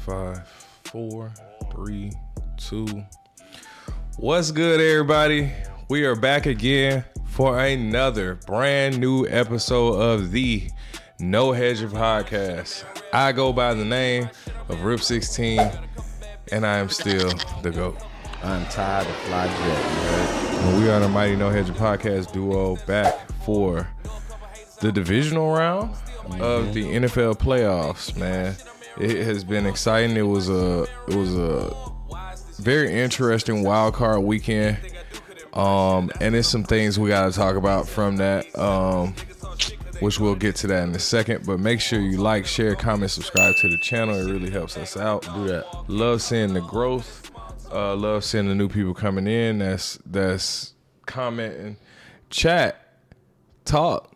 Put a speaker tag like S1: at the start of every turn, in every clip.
S1: 5, 4, 3, 2. What's good, everybody? We are back again for another brand new episode of the No Hedger Podcast. I go by the name of Rip 16, and I am still the GOAT.
S2: I'm tired of fly jet,
S1: And we are the Mighty No Hedger Podcast duo back for the Divisional Round of the NFL playoffs, man. It has been exciting. It was a very interesting wild card weekend. And there's some things we gotta talk about from that. Which we'll get to that in a second. But make sure you like, share, comment, subscribe to the channel. It really helps us out.
S2: Do that.
S1: Love seeing the growth. Love seeing the new people coming in. That's commenting, chat, talk.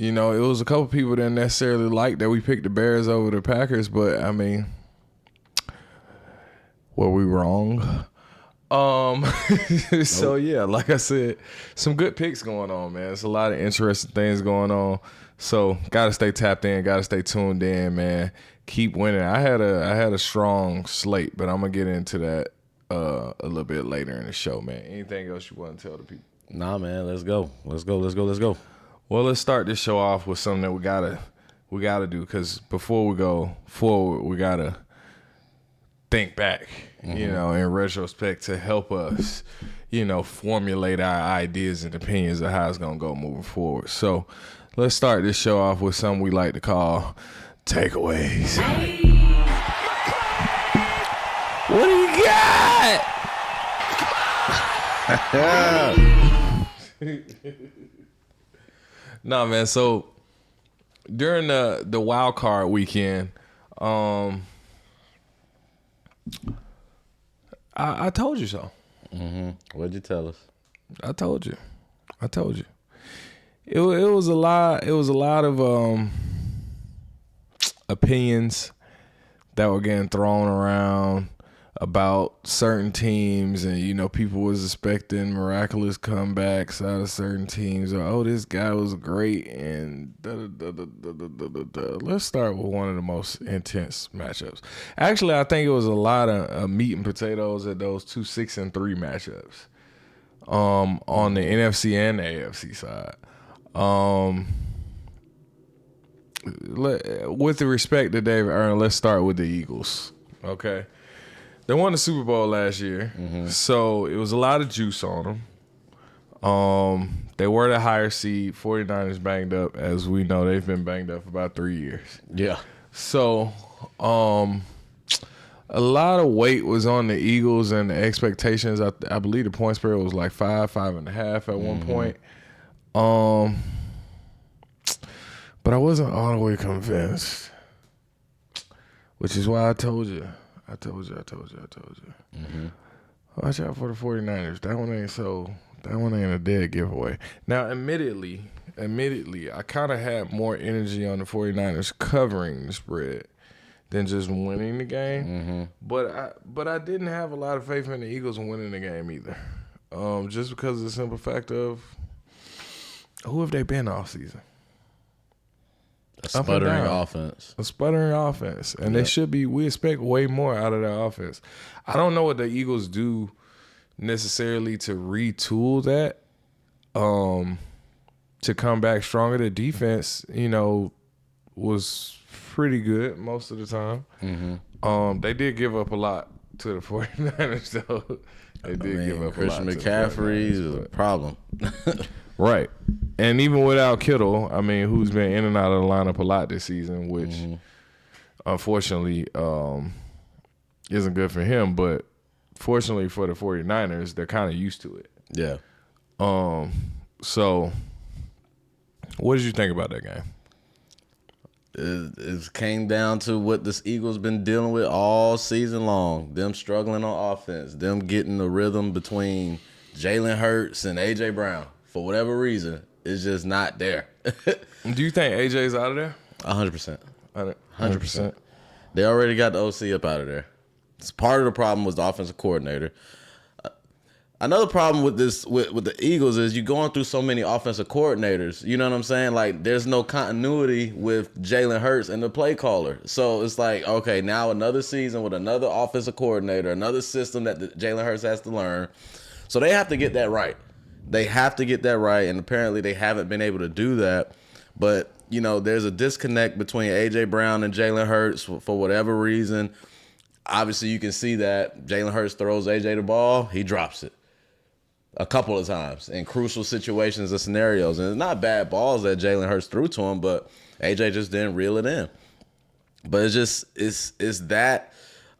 S1: You know, it was a couple people that didn't necessarily like that we picked the Bears over the Packers, but I mean, were we wrong? So yeah, like I said, some good picks going on, man. There's a lot of interesting things going on. So gotta stay tapped in, gotta stay tuned in, man. Keep winning. I had a strong slate, but I'm gonna get into that a little bit later in the show, man. Anything else you want to tell the people?
S2: Nah, man, let's go.
S1: Well, let's start this show off with something that we gotta do, because before we go forward, we gotta think back, you know, in retrospect to help us, you know, formulate our ideas and opinions of how it's gonna go moving forward. So let's start this show off with something we like to call takeaways. What do you got? Nah, man. So during the wild card weekend, I told you so.
S2: What'd you tell us?
S1: I told you. It was a lot. It was a lot of opinions that were getting thrown around about certain teams, and you know, people was expecting miraculous comebacks out of certain teams, or oh, this guy was great, and let's start with one of the most intense matchups. Actually, I think it was a lot of meat and potatoes at those 2 6-3 matchups on the NFC and the AFC side. With the respect that they've earned, let's start with the Eagles. Okay. They won the Super Bowl last year, so it was a lot of juice on them. They were the higher seed. 49ers banged up. As we know, they've been banged up for about 3 years. Yeah. So a lot of weight was on the Eagles and the expectations. I believe the point spread was like 5.5 at one point. But I wasn't all the way convinced, which is why I told you. Watch out for the 49ers. That one ain't a dead giveaway. Now, admittedly, I kind of had more energy on the 49ers covering the spread than just winning the game. But I didn't have a lot of faith in the Eagles winning the game either. Just because of the simple fact of who have they been all season?
S2: A sputtering offense. And they should be, we expect way more out of that offense. I don't know what the Eagles do necessarily to retool that, to come back stronger. The defense, you know, was pretty good most of the time. They did give up a lot to the 49ers, though. They did give up Christian
S1: a lot.
S2: McCaffrey is a problem.
S1: Right. And even without Kittle, I mean, who's been in and out of the lineup a lot this season, which unfortunately isn't good for him. But fortunately for the 49ers, they're kind of used to it.
S2: Yeah.
S1: So what did you think about that game?
S2: It came down to what the Eagles been dealing with all season long. Them struggling on offense. Them getting the rhythm between Jalen Hurts and A.J. Brown. For whatever reason, it's just not there.
S1: Do you think AJ's out of there?
S2: 100%.
S1: 100%.
S2: They already got the OC up out of there. Part of the problem was the offensive coordinator. Another problem with this with the Eagles is you're going through so many offensive coordinators. You know what I'm saying? Like, there's no continuity with Jalen Hurts and the play caller. So it's like, okay, now another season with another offensive coordinator, another system that Jalen Hurts has to learn. So they have to get that right. They have to get that right, and apparently they haven't been able to do that. But, you know, there's a disconnect between A.J. Brown and Jalen Hurts for whatever reason. Obviously, you can see that Jalen Hurts throws A.J. the ball, he drops it a couple of times in crucial situations and scenarios. And it's not bad balls that Jalen Hurts threw to him, but A.J. just didn't reel it in. But it's that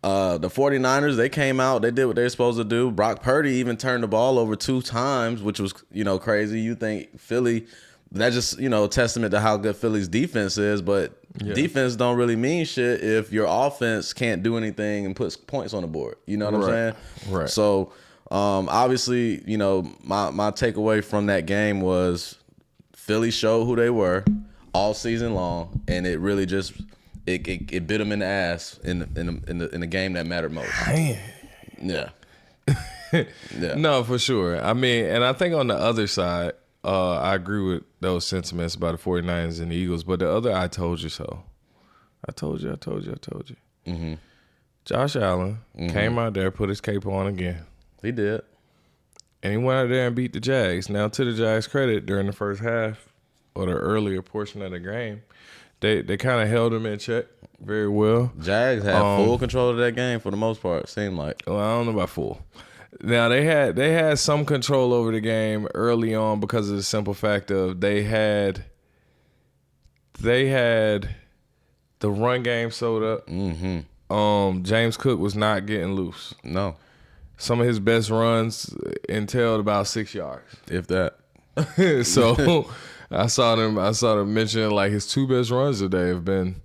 S2: the 49ers, they came out, they did what they were supposed to do. Brock Purdy even turned the ball over 2 times, which was, you know, crazy. You think Philly, that just, you know, a testament to how good Philly's defense is, but defense don't really mean shit if your offense can't do anything and puts points on the board. You know what I'm saying?
S1: Right.
S2: So obviously, you know, my takeaway from that game was Philly showed who they were all season long, and it really just it bit them in the ass in the game that mattered most.
S1: Man.
S2: Yeah. Yeah.
S1: No, for sure. I mean, and I think on the other side, I agree with those sentiments about the 49ers and the Eagles, but the other, I told you so. I told you. Mm-hmm. Josh Allen came out there, put his cape on again.
S2: He did.
S1: And he went out there and beat the Jags. Now, to the Jags' credit, during the first half or the earlier portion of the game, they kind of held him in check very well.
S2: Jags had full control of that game for the most part, it seemed like.
S1: Well, I don't know about full. Now, they had some control over the game early on because of the simple fact of they had the run game sewed up. Mm-hmm. James Cook was not getting loose.
S2: No.
S1: Some of his best runs entailed about 6 yards,
S2: if that.
S1: So I saw them mention like his 2 best runs today have been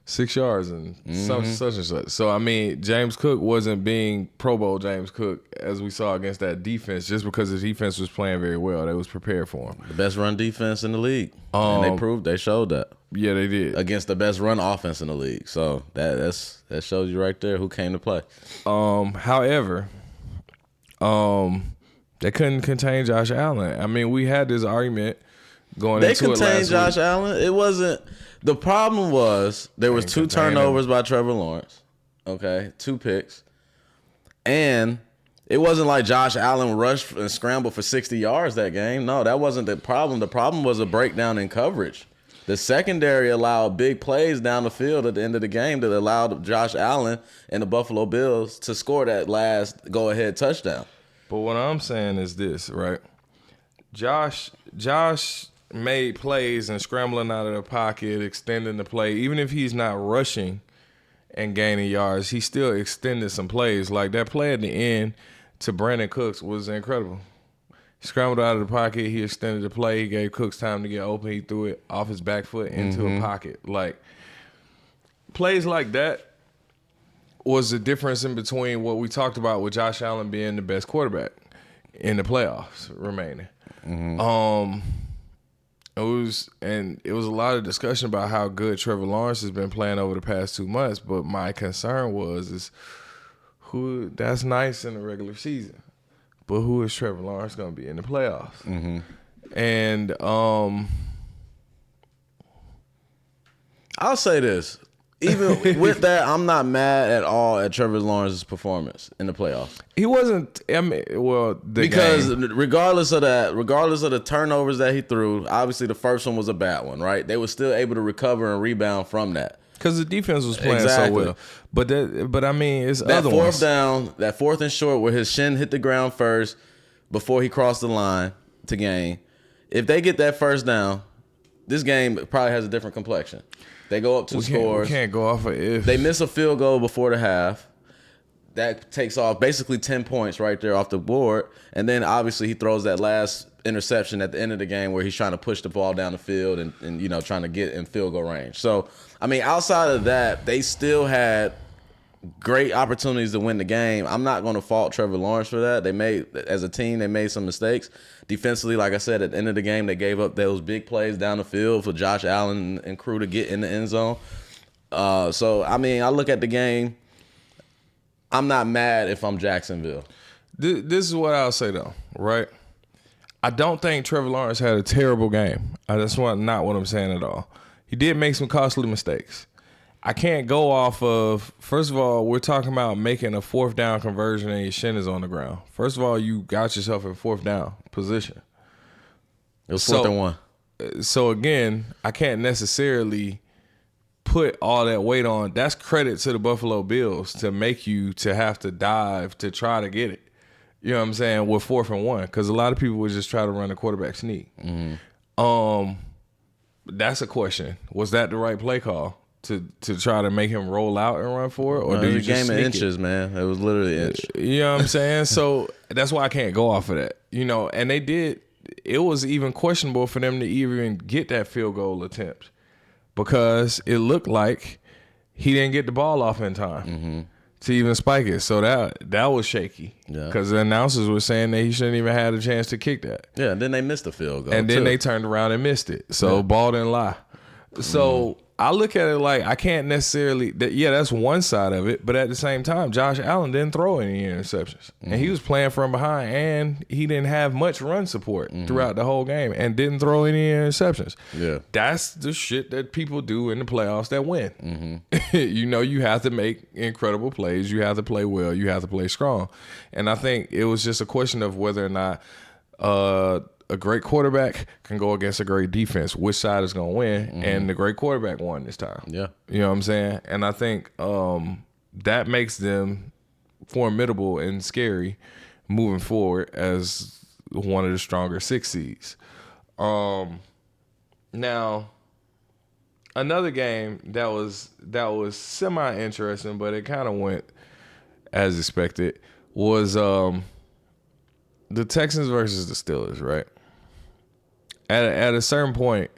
S1: 6 yards and such and such. So I mean, James Cook wasn't being Pro Bowl James Cook as we saw against that defense, just because the defense was playing very well. They was prepared for him.
S2: The best run defense in the league, and they showed that. Yeah, they did against the best run offense in the league. So that shows you right there who came to play.
S1: However, they couldn't contain Josh Allen. I mean, we had this argument going into it last week. They contained
S2: Josh Allen. It wasn't. The problem was there was 2 turnovers by Trevor Lawrence. Okay, 2 picks. And it wasn't like Josh Allen rushed and scrambled for 60 yards that game. No, that wasn't the problem. The problem was a breakdown in coverage. The secondary allowed big plays down the field at the end of the game that allowed Josh Allen and the Buffalo Bills to score that last go-ahead touchdown.
S1: But what I'm saying is this, right? Josh made plays and scrambling out of the pocket, extending the play. Even if he's not rushing and gaining yards, he still extended some plays. Like that play at the end to Brandon Cooks was incredible. He scrambled out of the pocket. He extended the play. He gave Cooks time to get open. He threw it off his back foot into a pocket. Like, plays like that was the difference in between what we talked about with Josh Allen being the best quarterback in the playoffs remaining. It was a lot of discussion about how good Trevor Lawrence has been playing over the past 2 months, but my concern is who that's nice in the regular season. But who is Trevor Lawrence going to be in the playoffs? And
S2: I'll say this. Even with that, I'm not mad at all at Trevor Lawrence's performance in the playoffs.
S1: He wasn't. I mean, well,
S2: because regardless of the turnovers that he threw, obviously the first one was a bad one, right? They were still able to recover and rebound from that
S1: because the defense was playing so well. But I mean, it's
S2: that
S1: other
S2: fourth
S1: ones.
S2: down, that 4th and short where his shin hit the ground first before he crossed the line to gain. If they get that first down, this game probably has a different complexion. They go up 2 scores.
S1: We can't go off of if.
S2: They miss a field goal before the half. That takes off basically 10 points right there off the board. And then obviously he throws that last interception at the end of the game where he's trying to push the ball down the field and you know, trying to get in field goal range. So, I mean, outside of that, they still had great opportunities to win the game. I'm not going to fault Trevor Lawrence for that. As a team, they made some mistakes. Defensively, like I said, at the end of the game, they gave up those big plays down the field for Josh Allen and crew to get in the end zone. So, I mean, I look at the game. I'm not mad if I'm Jacksonville.
S1: This is what I'll say though, right? I don't think Trevor Lawrence had a terrible game. That's not what I'm saying at all. He did make some costly mistakes. I can't go off of, first of all, we're talking about making a 4th down conversion and your shin is on the ground. First of all, you got yourself in 4th down position.
S2: It was 4th and 1.
S1: So again, I can't necessarily put all that weight on. That's credit to the Buffalo Bills to make you to have to dive to try to get it. You know what I'm saying? With 4th and 1, because a lot of people would just try to run the quarterback sneak. That's a question. Was that the right play call to try to make him roll out and run for it, or do you just
S2: game of
S1: sneak
S2: inches, man? It was literally an inch.
S1: You know what I'm saying? So that's why I can't go off of that. You know, and they did. It was even questionable for them to even get that field goal attempt because it looked like he didn't get the ball off in time. To even spike it. So that was shaky.
S2: Yeah.
S1: Because the announcers were saying that he shouldn't even had a chance to kick that.
S2: Yeah, and then they missed the field goal.
S1: And then they turned around and missed it. So ball didn't lie. So I look at it like I can't necessarily, that's one side of it. But at the same time, Josh Allen didn't throw any interceptions. And he was playing from behind and he didn't have much run support throughout the whole game and didn't throw any interceptions.
S2: Yeah.
S1: That's the shit that people do in the playoffs that win. You know, you have to make incredible plays. You have to play well. You have to play strong. And I think it was just a question of whether or not a great quarterback can go against a great defense. Which side is going to win? And the great quarterback won this time.
S2: Yeah.
S1: You know what I'm saying? And I think that makes them formidable and scary moving forward as one of the stronger 6 seeds. Now, another game that was semi-interesting, but it kind of went as expected, was the Texans versus the Steelers, right? At a certain point,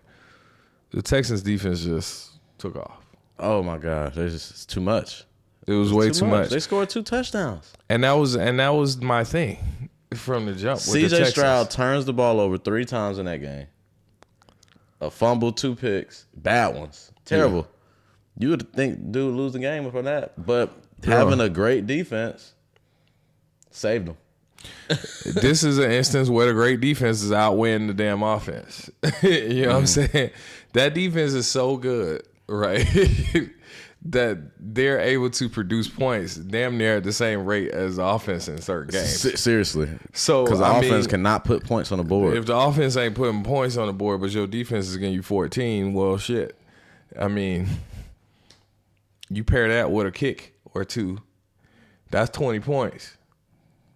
S1: the Texans defense just took off.
S2: Oh my gosh, it's too much.
S1: It was way too much.
S2: They scored 2 touchdowns.
S1: And that was my thing from the jump.
S2: CJ Stroud turns the ball over 3 times in that game. A fumble, 2 picks, bad ones, terrible. Yeah. You would think dude lose the game for that, but having a great defense saved them.
S1: This is an instance where the great defense is outweighing the damn offense. You know what I'm saying? That defense is so good, right? That they're able to produce points damn near at the same rate as the offense in certain games.
S2: Seriously.
S1: So
S2: because the offense cannot put points on the board.
S1: If the offense ain't putting points on the board, but your defense is getting you 14, well, shit. I mean, you pair that with a kick or 2, that's 20 points.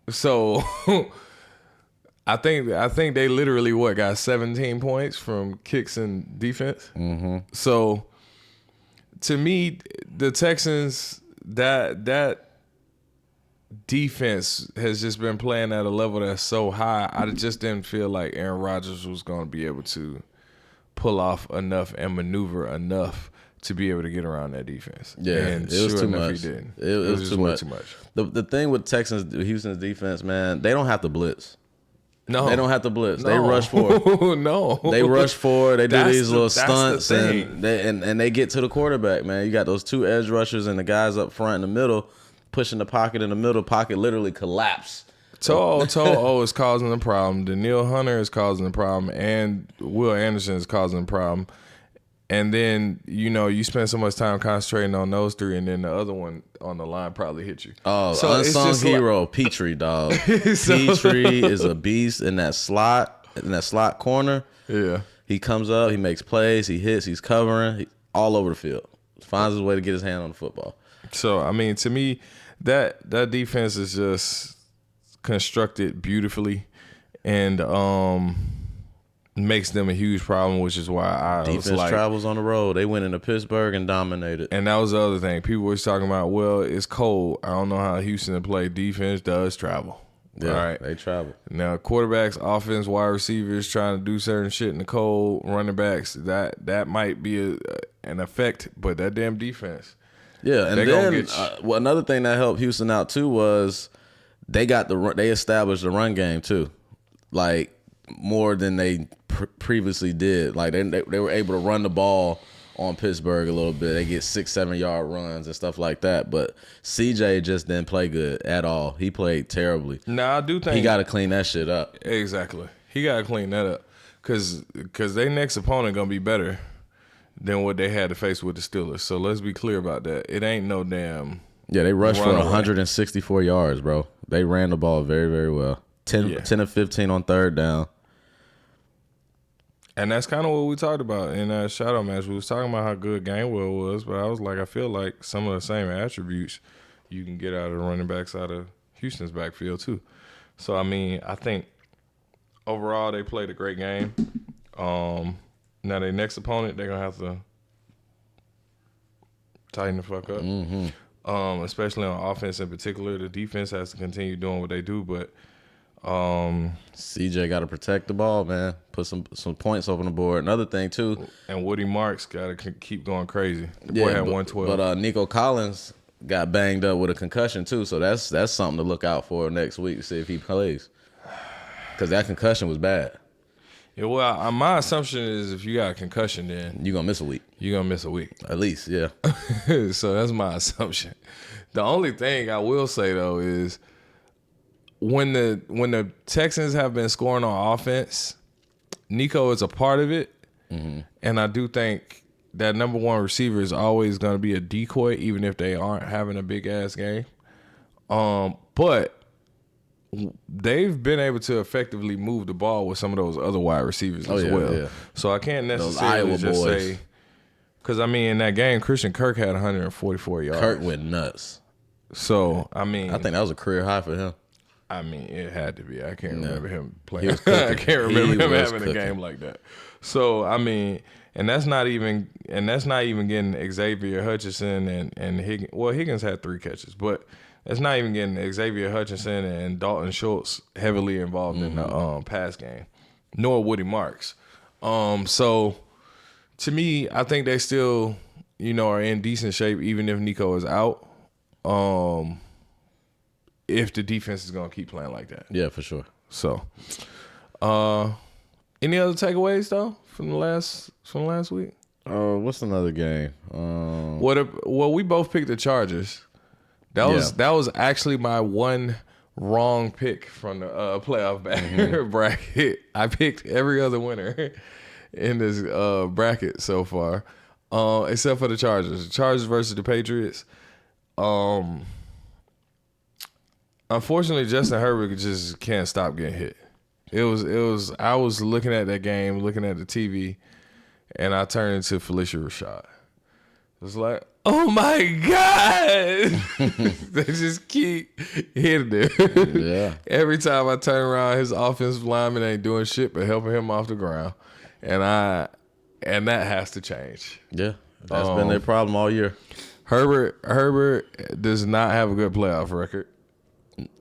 S1: So I think they literally got 17 points from kicks and defense. So to me, the Texans, that defense has just been playing at a level that's so high. I just didn't feel like Aaron Rodgers was going to be able to pull off enough and maneuver enough to be able to get around that defense.
S2: Yeah,
S1: and
S2: it was
S1: sure
S2: too
S1: enough,
S2: much.
S1: he didn't.
S2: It was
S1: just
S2: too
S1: way
S2: much.
S1: too much.
S2: The thing with Houston's defense, man, they don't have to blitz.
S1: No,
S2: they don't have to blitz.
S1: No.
S2: They rush forward.
S1: No,
S2: they rush forward. They do these little stunts,
S1: the
S2: and they get to the quarterback. Man, you got those 2 edge rushers and the guys up front in the middle, pushing the pocket in the middle. Pocket literally collapse.
S1: To'o is causing the problem. Daniil Hunter is causing the problem, and Will Anderson is causing the problem. And then, you know, you spend so much time concentrating on those 3, and then the other one on the line probably hit you.
S2: Oh, so unsung hero, Petrie, dog. Petrie is a beast in that slot corner.
S1: Yeah.
S2: He comes up, he makes plays, he hits, he's covering, all over the field. Finds his way to get his hand on the football.
S1: So, I mean, to me, that defense is just constructed beautifully and makes them a huge problem, which is why I
S2: defense
S1: was like,
S2: travels on the road. They went into Pittsburgh and dominated.
S1: And that was the other thing. People were talking about, well, it's cold. I don't know how Houston play. Defense does travel.
S2: Yeah,
S1: all right.
S2: They travel.
S1: Now, quarterbacks, offense, wide receivers trying to do certain shit in the cold, running backs, that might be an effect, but that damn defense.
S2: Yeah, and then another thing that helped Houston out too was they established the run game too, like more than they previously did. Like they were able to run the ball on Pittsburgh a little bit. They get 6-7 yard runs and stuff like that. But CJ just didn't play good at all. He played terribly.
S1: Now I do think
S2: he got to clean that shit up.
S1: Exactly. He got to clean that up because their next opponent gonna be better than what they had to face with the Steelers. So let's be clear about that. It ain't no damn.
S2: Yeah, they rushed for 164 yards, bro. They ran the ball very, very well. 10 of 15 on third down.
S1: And that's kind of what we talked about in that shadow match. We was talking about how good Gainwell was, but I was like, I feel like some of the same attributes you can get out of the running backs out of Houston's backfield too. So, I mean, I think overall they played a great game. Now their next opponent, they're going to have to tighten the fuck up.
S2: Mm-hmm.
S1: Especially on offense in particular. The defense has to continue doing what they do, but
S2: CJ got to protect the ball, man. Put some points over the board. Another thing too,
S1: and Woody Marks got to keep going crazy. The boy had 112.
S2: But Nico Collins got banged up with a concussion too, so that's something to look out for next week to see if he plays. Because that concussion was bad.
S1: Yeah, well, my assumption is if you got a concussion, then
S2: you're gonna miss a week.
S1: You're gonna miss a week,
S2: at least, yeah.
S1: So that's my assumption. The only thing I will say though is when the Texans have been scoring on offense, Nico is a part of it, and I do think that number one receiver is always going to be a decoy, even if they aren't having a big ass game. But they've been able to effectively move the ball with some of those other wide receivers as well. Yeah. So I can't necessarily just say, because I mean in that game, Christian Kirk had 144 yards.
S2: Kirk went nuts.
S1: So I mean,
S2: I think that was a career high for him.
S1: I mean, it had to be. I can't remember him playing. I can't remember him having a game like that. So I mean, and that's not even getting Xavier Hutchinson and Higgins. Well, Higgins had 3 catches, but that's not even getting Xavier Hutchinson and Dalton Schultz heavily involved in the pass game, nor Woody Marks. So to me, I think they still, are in decent shape even if Nico is out. If the defense is gonna keep playing like that.
S2: Yeah, for sure.
S1: So any other takeaways though from last week?
S2: What's another game?
S1: Well, we both picked the Chargers. That was actually my one wrong pick from the playoff bracket. I picked every other winner in this bracket so far, except for the Chargers. The Chargers versus the Patriots. Unfortunately, Justin Herbert just can't stop getting hit. It was. I was looking at that game, looking at the TV, and I turned into Felicia Rashad. It was like, oh my God! They just keep hitting him.
S2: Yeah.
S1: Every time I turn around, his offensive lineman ain't doing shit but helping him off the ground, and that has to change.
S2: Yeah, that's been their problem all year.
S1: Herbert does not have a good playoff record.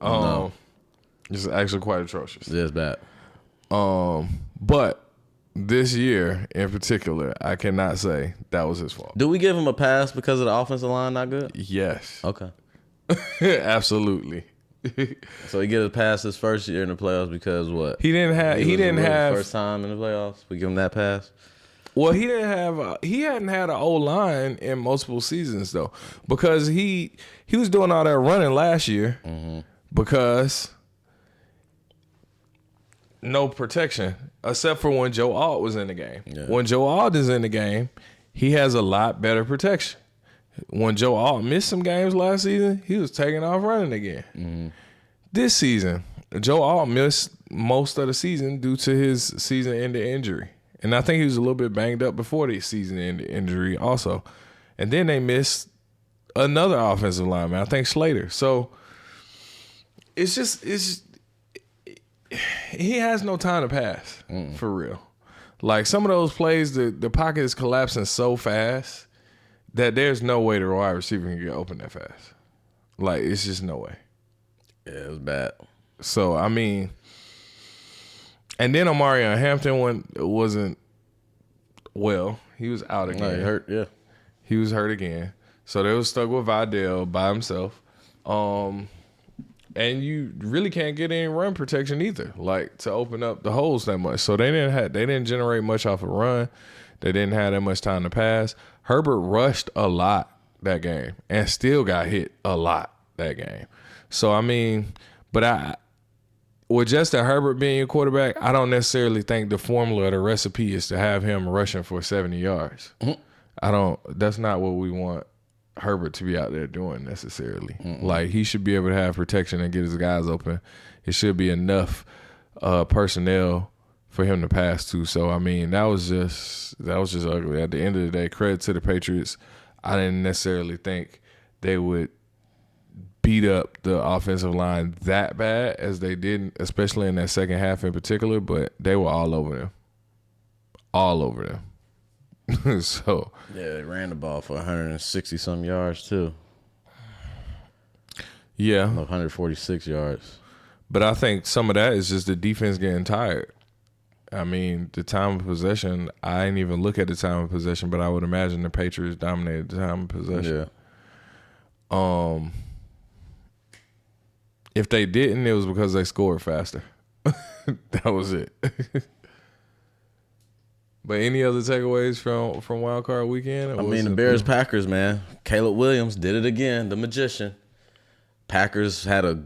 S2: No.
S1: It's actually quite atrocious.
S2: It is bad.
S1: But this year in particular, I cannot say that was his fault.
S2: Do we give him a pass because of the offensive line not good?
S1: Yes.
S2: Okay.
S1: Absolutely.
S2: So he get a pass his first year in the playoffs because what?
S1: He didn't have
S2: first time in the playoffs. We give him that pass.
S1: Well, he hadn't had an O-line in multiple seasons though, because he was doing all that running last year because no protection except for when Joe Alt was in the game. Yeah. When Joe Alt is in the game, he has a lot better protection. When Joe Alt missed some games last season, he was taking off running again. This season, Joe Alt missed most of the season due to his season-ending injury. And I think he was a little bit banged up before the season-ending injury also. And then they missed another offensive lineman, I think Slater. So it's he has no time to pass, for real. Like some of those plays, the pocket is collapsing so fast that there's no way the wide receiver can get open that fast. Like, it's just no way.
S2: Yeah, it was bad.
S1: So, I mean, and then Omarion Hampton wasn't well. He was out again.
S2: No, he hurt, yeah.
S1: He was hurt again. So they was stuck with Vidal by himself. And you really can't get any run protection either, like to open up the holes that much. So they didn't generate much off a run. They didn't have that much time to pass. Herbert rushed a lot that game and still got hit a lot that game. So, I mean, but with Justin Herbert being your quarterback, I don't necessarily think the formula or the recipe is to have him rushing for 70 yards. That's not what we want Herbert to be out there doing necessarily. Like, he should be able to have protection and get his guys open. It should be enough personnel for him to pass to. So, I mean, that was just ugly. At the end of the day, credit to the Patriots. I didn't necessarily think they would beat up the offensive line that bad as they did, especially in that second half in particular, but they were all over them. All over them. So
S2: yeah, they ran the ball for 160-some yards, too.
S1: Yeah.
S2: 146 yards.
S1: But I think some of that is just the defense getting tired. I mean, the time of possession, I didn't even look at the time of possession, but I would imagine the Patriots dominated the time of possession.
S2: Yeah.
S1: If they didn't, it was because they scored faster. That was it. But any other takeaways from Wild Card Weekend?
S2: I mean, the Bears-Packers, man. Caleb Williams did it again, the magician. Packers had a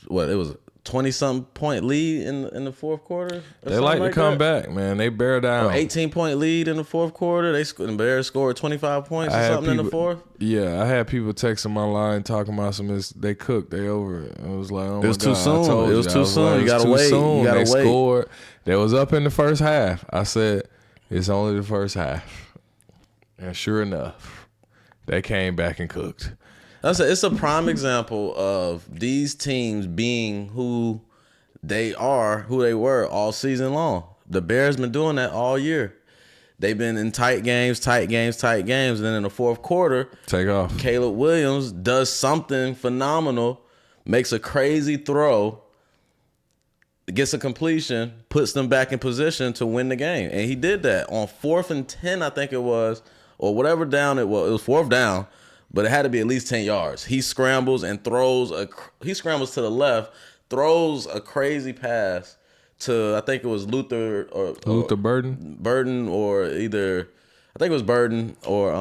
S2: 20-something point lead in the fourth quarter.
S1: They like to come back, man. They bear down.
S2: 18-point lead in the fourth quarter. The Bears scored 25 points or something in the fourth.
S1: Yeah, I had people texting my line talking about they cooked, they over it. I was like, oh my God,
S2: it was too soon. It was too soon. You gotta wait.
S1: They scored. They was up in the first half. I said, it's only the first half. And sure enough, they came back and cooked.
S2: It's a prime example of these teams being who they were all season long. The Bears been doing that all year. They've been in tight games, and then in the fourth quarter,
S1: take off.
S2: Caleb Williams does something phenomenal, makes a crazy throw, gets a completion, puts them back in position to win the game. And he did that on 4th and 10, I think it was, or whatever down it was. It was 4th down. But it had to be at least 10 yards. He scrambles and he scrambles to the left, throws a crazy pass to, I think it was Luther
S1: Burden?
S2: Burden, or either, I think it was Burden or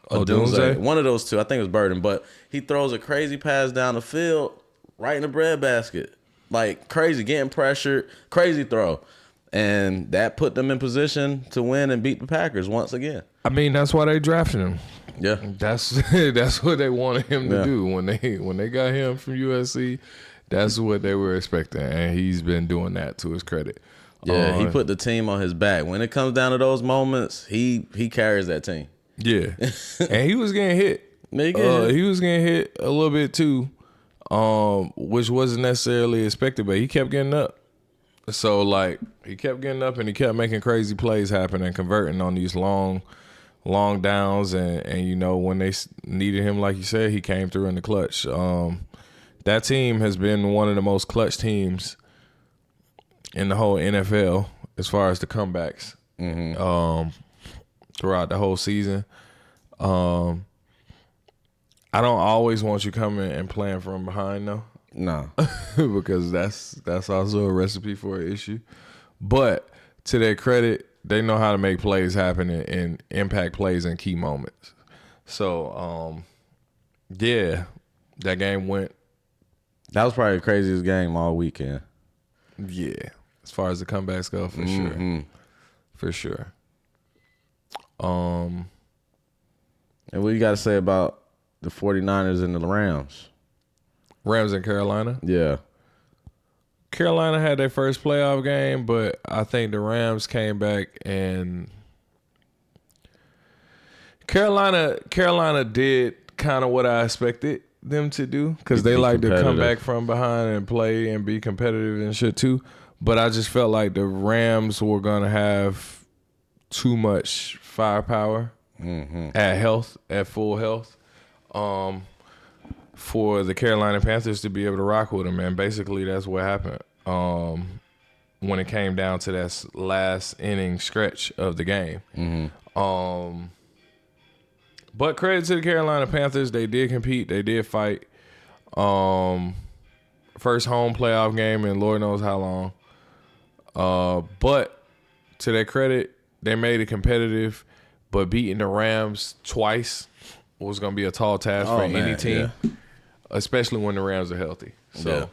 S1: Odunze.
S2: One of those two. I think it was Burden. But he throws a crazy pass down the field right in the breadbasket. Like, crazy, getting pressured, crazy throw. And that put them in position to win and beat the Packers once again.
S1: I mean, that's why they drafted him.
S2: Yeah,
S1: that's what they wanted him to do when they got him from USC. That's what they were expecting, and he's been doing that to his credit.
S2: Yeah, he put the team on his back. When it comes down to those moments, he carries that team.
S1: Yeah, and he was getting hit. He was getting hit a little bit too, which wasn't necessarily expected, but he kept getting up. So like he kept getting up and he kept making crazy plays happen and converting on these long downs, and you know, when they needed him, like you said, he came through in the clutch. That team has been one of the most clutch teams in the whole NFL as far as the comebacks throughout the whole season. I don't always want you coming and playing from behind though.
S2: No.
S1: Because that's also a recipe for an issue. But to their credit, they know how to make plays happen and impact plays in key moments. So, yeah, that game went.
S2: That was probably the craziest game all weekend.
S1: Yeah, as far as the comebacks go, for sure. For sure.
S2: And what you got to say about the 49ers and the Rams?
S1: Rams in Carolina?
S2: Yeah.
S1: Carolina had their first playoff game, but I think the Rams came back and Carolina did kind of what I expected them to do, because they like to come back from behind and play and be competitive and shit too. But I just felt like the Rams were going to have too much firepower at full health for the Carolina Panthers to be able to rock with them. And basically that's what happened when it came down to that last inning stretch of the game. But credit to the Carolina Panthers. They did compete. They did fight. First home playoff game in Lord knows how long. But to their credit, they made it competitive, but beating the Rams twice was going to be a tall task for any team, especially when the Rams are healthy. So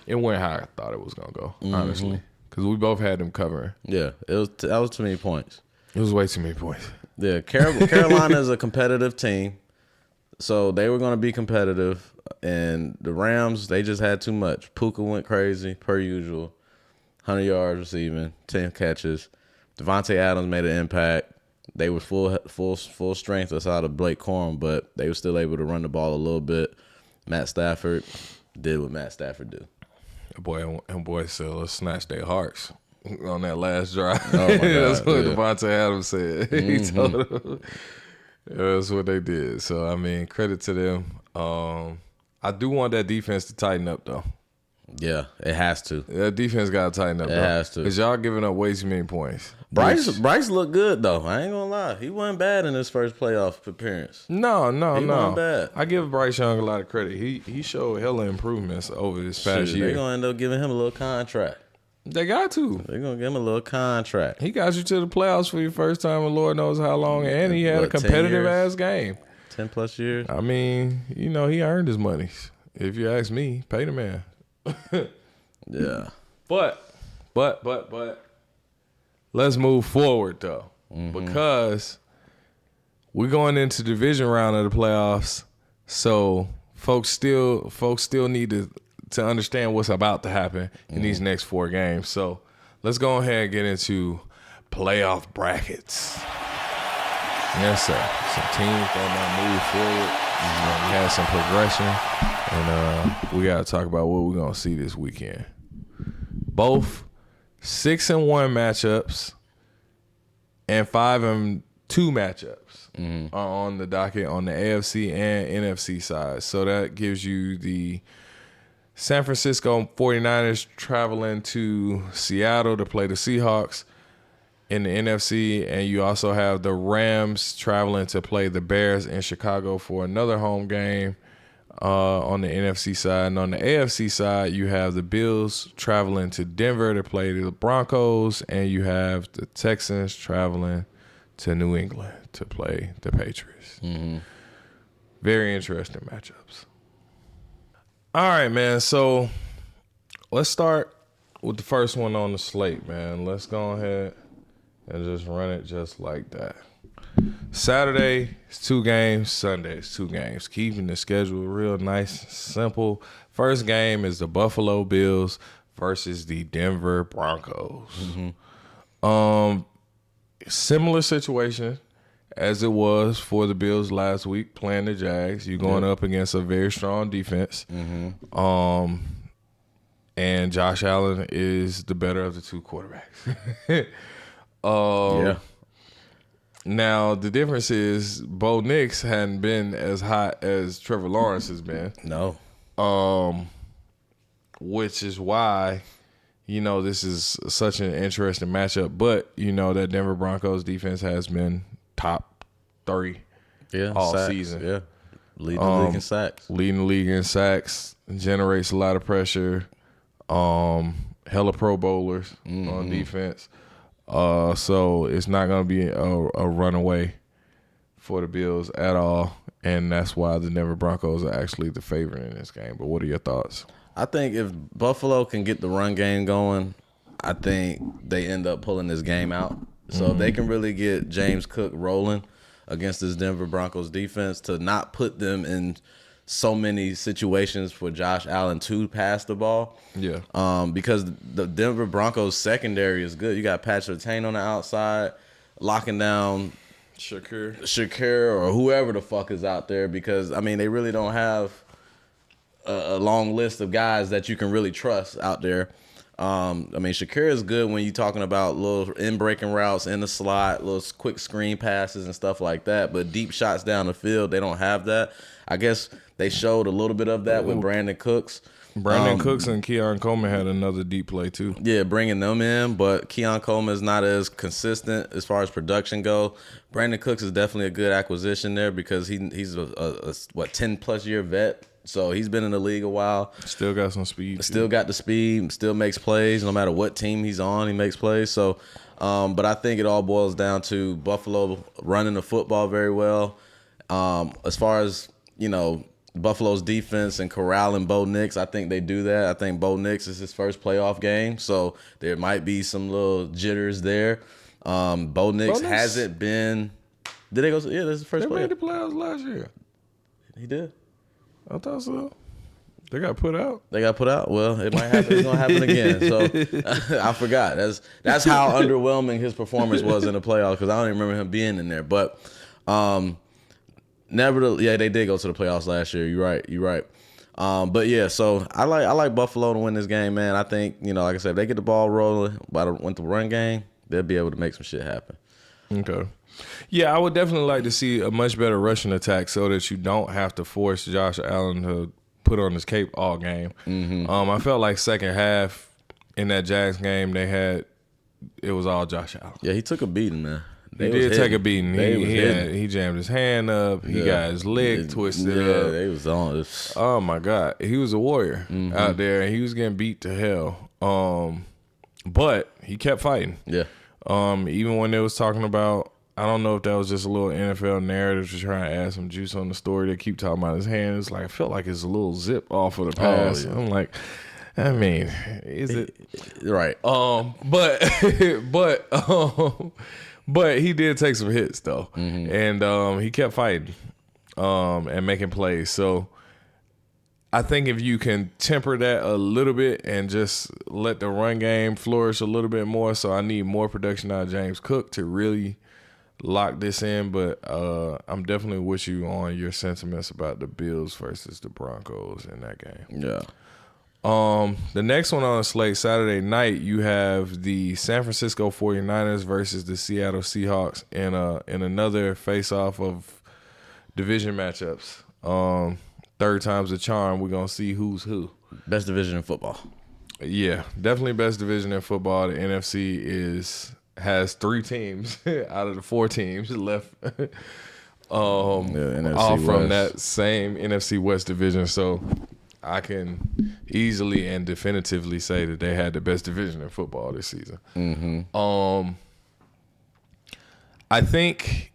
S1: it went how I thought it was going to go, honestly, because we both had them covering.
S2: Yeah, that was too many points.
S1: It was way too many points.
S2: Yeah, Carolina is a competitive team, so they were going to be competitive. And the Rams, they just had too much. Puka went crazy, per usual. 100 yards receiving, 10 catches. Devontae Adams made an impact. They were full strength aside of Blake Corum, but they were still able to run the ball a little bit. Matt Stafford did what Matt Stafford do.
S1: Boy said, let's snatch their hearts on that last drive.
S2: Oh, my God.
S1: That's what Devontae Adams said. He told them. That's what they did. So, I mean, credit to them. I do want that defense to tighten up, though.
S2: Yeah, it has to.
S1: That defense got to tighten up,
S2: It has to.
S1: Because y'all giving up way too many points.
S2: Bryce looked good, though. I ain't going to lie. He wasn't bad in his first playoff appearance.
S1: No.
S2: He wasn't bad.
S1: I give Bryce Young a lot of credit. He showed hella improvements over this past year.
S2: They're going to end up giving him a little contract.
S1: They got to.
S2: They're going to give him a little contract.
S1: He got you to the playoffs for your first time in Lord knows how long, and he had a competitive-ass game.
S2: 10-plus years.
S1: I mean, he earned his money. If you ask me, pay the man.
S2: Yeah.
S1: But let's move forward though, because we're going into the division round of the playoffs. So folks still need to understand what's about to happen in these next 4 games. So let's go ahead and get into playoff brackets. Yes, sir. Some teams that might move forward. We had some progression, and we got to talk about what we're going to see this weekend. Both 6-1 matchups and 5-2 matchups are on the docket on the AFC and NFC side. So that gives you the San Francisco 49ers traveling to Seattle to play the Seahawks in the NFC, and you also have the Rams traveling to play the Bears in Chicago for another home game on the NFC side. And on the AFC side, you have the Bills traveling to Denver to play the Broncos, and you have the Texans traveling to New England to play the Patriots. Very interesting matchups. All right, man. So let's start with the first one on the slate, man. Let's go ahead and just run it just like that. Saturday is 2 games. Sunday is 2 games. Keeping the schedule real nice, simple. First game is the Buffalo Bills versus the Denver Broncos. Similar situation as it was for the Bills last week playing the Jags. You're going up against a very strong defense. And Josh Allen is the better of the 2 quarterbacks. Now, the difference is Bo Nix hadn't been as hot as Trevor Lawrence has been.
S2: No.
S1: Which is why, this is such an interesting matchup. But, that Denver Broncos defense has been top 3 all
S2: sacks.
S1: season.
S2: Yeah. Leading the league in sacks.
S1: Leading the league in sacks. Generates a lot of pressure. Hella Pro Bowlers on defense. So it's not going to be a runaway for the Bills at all. And that's why the Denver Broncos are actually the favorite in this game. But what are your thoughts?
S2: I think if Buffalo can get the run game going, I think they end up pulling this game out. So if they can really get James Cook rolling against this Denver Broncos defense to not put them in so many situations for Josh Allen to pass the ball.
S1: Yeah.
S2: Because the Denver Broncos secondary is good. You got Patrick Surtain on the outside, locking down Shakir or whoever the fuck is out there, because, they really don't have a long list of guys that you can really trust out there. Shakir is good when you're talking about little in-breaking routes in the slot, little quick screen passes and stuff like that. But deep shots down the field, they don't have that. I guess they showed a little bit of that with Brandon Cooks.
S1: Cooks and Keon Coleman had another deep play too.
S2: Yeah, bringing them in, but Keon Coleman is not as consistent as far as production go. Brandon Cooks is definitely a good acquisition there because he's a 10+ year vet. So he's been in the league a while.
S1: Still got some speed.
S2: Still got the speed. Still makes plays. No matter what team he's on, he makes plays. So But I think it all boils down to Buffalo running the football very well. As far as, Buffalo's defense and corralling Bo Nix, I think they do that. I think Bo Nix is his first playoff game, so there might be some little jitters there. Bo Nix hasn't been. Did they go? Yeah, this is the first playoff.
S1: They made the playoffs last year.
S2: He did.
S1: I thought so. They got put out.
S2: Well, it might happen. It's gonna happen again. So I forgot. That's how underwhelming his performance was in the playoffs, because I don't even remember him being in there. But nevertheless, yeah, they did go to the playoffs last year. You're right. But yeah, so I like Buffalo to win this game, man. I think, like I said, if they get the ball rolling with the run game, they'll be able to make some shit happen.
S1: Okay. Yeah, I would definitely like to see a much better rushing attack so that you don't have to force Josh Allen to put on his cape all game. Mm-hmm. I felt like second half in that Jags game, it was all Josh Allen.
S2: Yeah, he took a beating, man.
S1: He did take a beating. He jammed his hand up. He got his leg twisted up.
S2: Yeah, they was on it.
S1: Oh, my God. He was a warrior out there, and he was getting beat to hell. But he kept fighting.
S2: Yeah.
S1: Even when they was talking about, I don't know if that was just a little NFL narrative to try and add some juice on the story. They keep talking about his hand. It's like, I felt like it's a little zip off of the pass. Oh, yeah. I'm like, I mean, is it
S2: right?
S1: But he did take some hits though, and he kept fighting and making plays. So I think if you can temper that a little bit and just let the run game flourish a little bit more, so I need more production out of James Cook to really lock this in. But I'm definitely with you on your sentiments about the Bills versus the Broncos in that game.
S2: Yeah.
S1: The next one on the slate, Saturday night, you have the San Francisco 49ers versus the Seattle Seahawks in another face-off of division matchups. Third time's the charm. We're going to see who's who.
S2: Best division in football.
S1: Yeah, definitely best division in football. The NFC has 3 teams out of the 4 teams left all from that same NFC West division. So I can easily and definitively say that they had the best division in football this season. Mm-hmm. I think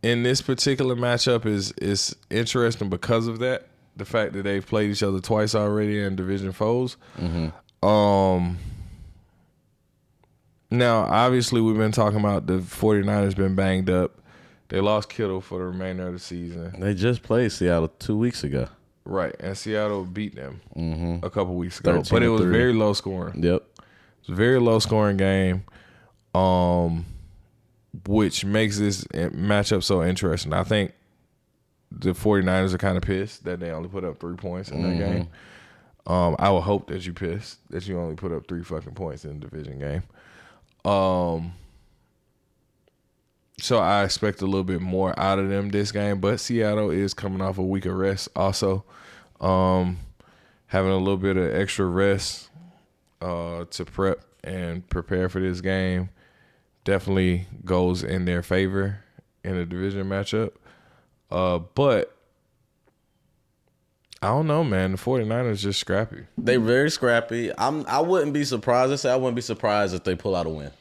S1: in this particular matchup is interesting because of that, the fact that they've played each other twice already in division foes. Mm-hmm. Now, obviously, we've been talking about the 49ers been banged up. They lost Kittle for the remainder of the season.
S2: They just played Seattle 2 weeks ago.
S1: Right, and Seattle beat them a couple weeks ago. But it was very low scoring.
S2: Yep.
S1: It's a very low scoring game, which makes this matchup so interesting. I think the 49ers are kind of pissed that they only put up 3 points in that game. I would hope that you pissed that you only put up 3 fucking points in the division game. So I expect a little bit more out of them this game, but Seattle is coming off a week of rest also. Having a little bit of extra rest to prep and prepare for this game definitely goes in their favor in a division matchup. But I don't know, man. The 49ers just scrappy.
S2: They very scrappy. I wouldn't be surprised. I wouldn't be surprised if they pull out a win.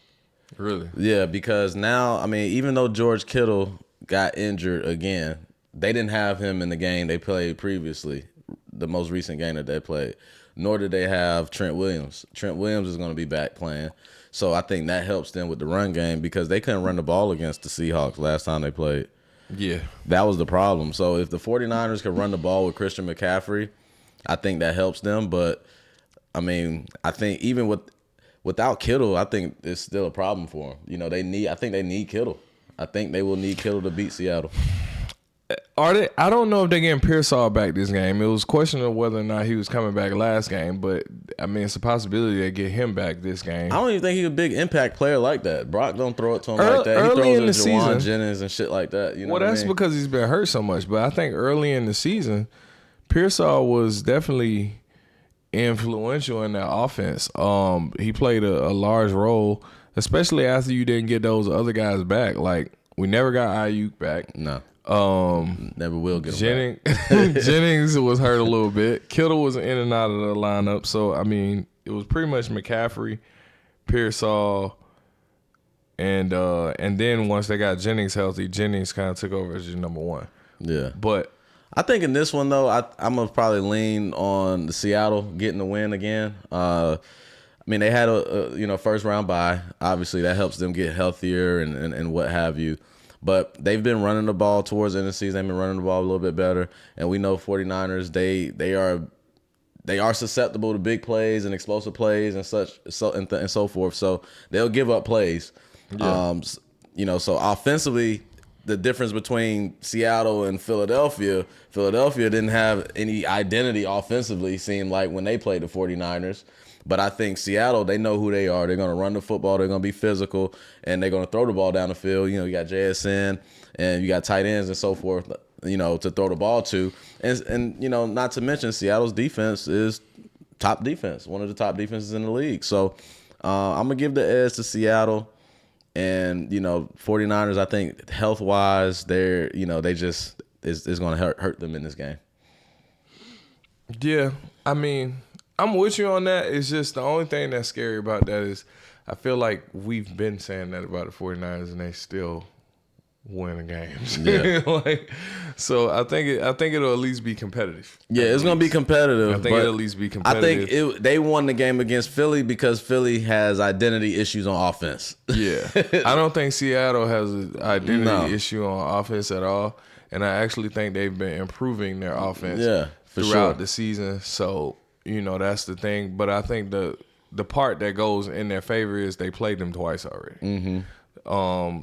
S1: Really?
S2: Yeah, because now, I mean, even though George Kittle got injured again, they didn't have him in the game they played previously, the most recent game that they played, nor did they have Trent Williams. Trent Williams is going to be back playing. So I think that helps them with the run game because they couldn't run the ball against the Seahawks last time they played.
S1: Yeah.
S2: That was the problem. So if the 49ers can run the ball with Christian McCaffrey, I think that helps them. But, I mean, I think even without Kittle, I think it's still a problem for them. I think they need Kittle. I think they will need Kittle to beat Seattle.
S1: Are they? I don't know if they're getting Pearsall back this game. It was questionable whether or not he was coming back last game, but I mean, it's a possibility they get him back this game.
S2: I don't even think he's a big impact player like that. Brock don't throw it to him like that. He throws it to Juwan Jennings and shit like that.
S1: That's because he's been hurt so much. But I think early in the season, Pearsall was definitely influential in that offense. He played a large role, especially after you didn't get those other guys back. Like, we never got Ayuk back.
S2: No. Never will get him back.
S1: Jennings was hurt a little bit. Kittle was in and out of the lineup. So, I mean, it was pretty much McCaffrey, Pearsall, And then once they got Jennings healthy, Jennings kind of took over as your number one.
S2: Yeah.
S1: But
S2: I think in this one, though, I'm going to probably lean on the Seattle getting the win again. I mean, they had a first round bye. Obviously, that helps them get healthier and what have you. But they've been running the ball towards the end of the season. They've been running the ball a little bit better. And we know 49ers, they are susceptible to big plays and explosive plays and so forth. So they'll give up plays. Yeah. So offensively, the difference between Seattle and Philadelphia didn't have any identity offensively, seemed like, when they played the 49ers. But I think Seattle, they know who they are. They're going to run the football. They're going to be physical, and they're going to throw the ball down the field. You got JSN, and you got tight ends and so forth, to throw the ball to. And not to mention Seattle's defense is top defense, one of the top defenses in the league. So I'm going to give the edge to Seattle. And, 49ers, I think health-wise, they're, they just is going to hurt them in this game.
S1: Yeah, I mean, I'm with you on that. It's just the only thing that's scary about that is I feel like we've been saying that about the 49ers, and they still win games. Yeah. So I think it'll at least be competitive.
S2: Yeah, it's going to be competitive.
S1: I think it'll at least be competitive.
S2: I think they won the game against Philly because Philly has identity issues on offense.
S1: Yeah. I don't think Seattle has an identity issue on offense at all. And I actually think they've been improving their offense throughout the season. So, that's the thing. But I think the part that goes in their favor is they played them twice already. Mm-hmm.